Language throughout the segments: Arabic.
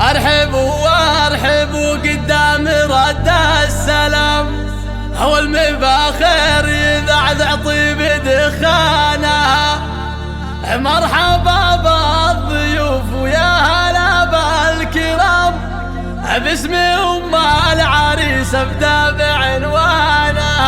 ارحبوا وارحبوا قدام رد السلام، هو المباخر يذعذع طيب دخانها. مرحبا بالضيوف ويا هلا بالكرام، باسم ام العريس ابدا بعنوانها.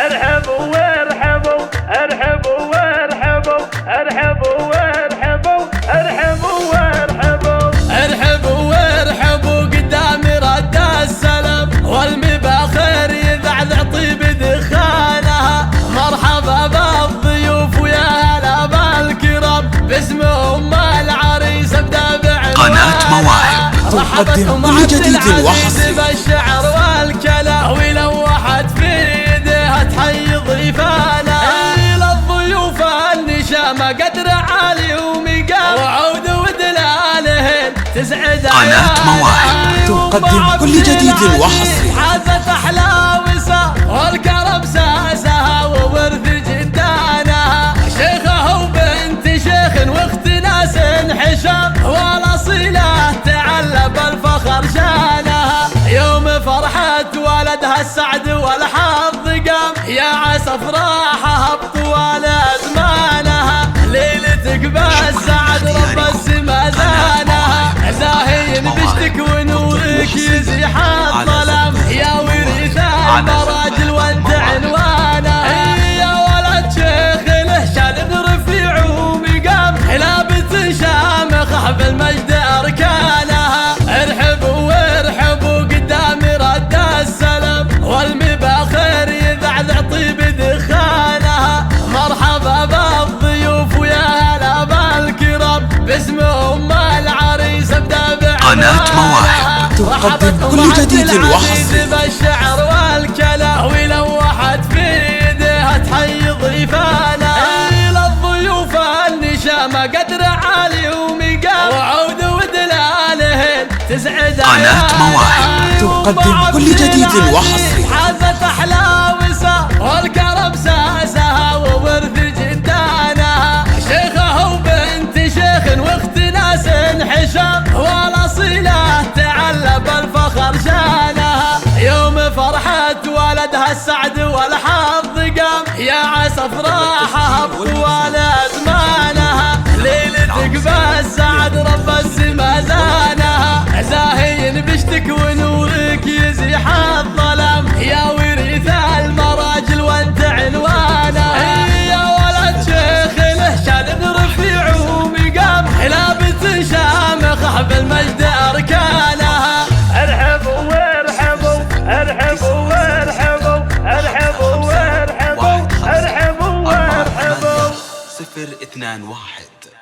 ارحبوا وارحبوا ارحبوا وارحبوا ارحبوا وارحبوا ارحبوا وارحبوا ارحبوا وارحبوا قدام رد السلام، والمباخر يذعذع طيب دخانها. مرحبا بالضيوف ويا هلا بالكرام، باسم ام العريس ابدا بعنوانها. قناة مواهب تقدم كل جديد وحصري بالشعر والكلام، ولوحت في ايديها تحيي ضيفانا. للضيوف النشامة قدر عالي ومقام، وعود ودلالهن تسعد قناة مواهب تقدم كل جديد وحصري. حازت احلى وسا والكرم ساسها وورث جدانها. شيخه وبنت شيخ واخت ناس حشام، والاصيله تعلى بالفخر شانها. يوم فرحة ولدها السعد والحظ قام، يا عسى افراحها بطوال ازمانها. ليلتك بالسعد رب السما زانها، زاهين بشتك ونورك يزيح الظلام. يا وريث المراجل وانت عنوانها. يا ولد شيخ له شان رفيع ومقام، لابس شامخ بالمجد اركانها. ارحبوا وارحبوا قدام رد السلام، والمباخر يذعذع طيب دخانها. مرحبا بالضيوف ويا هلا بالكرام، باسم ام العريس ابدا بعنوانها. قناة مواهب تقدم كل جديد وحصري بالشعر والكلام، ولوحت في ايديها تحيي ضيفانا. للضيوف النشامة قدر عالي ومقام، وعود ودلالهن تسعد. قناة مواهب تقدم كل جديد وحصري. حازت احلى وسا والكرم ساسها وورث جدانها. شيخه وبنت شيخ واخت ناس حشام، والاصيله تعلى بالفخر شانها. يوم فرحة ولدها السعد والحظ قام، يا عسى افراحها بطوال ازمانها. ليلتك بالسعد رب السما زانها، زاهين بشتك ونورك يزيح الظلام. يا وريث المراجل وانت عنوانها. يا ولد شيخ له شان رفيع ومقام، لابس شامخ بالمجد اركانها. ارحبوا وارحبوا ارحبوا وارحبوا ارحبوا وارحبوا ارحبوا وارحبوا. 021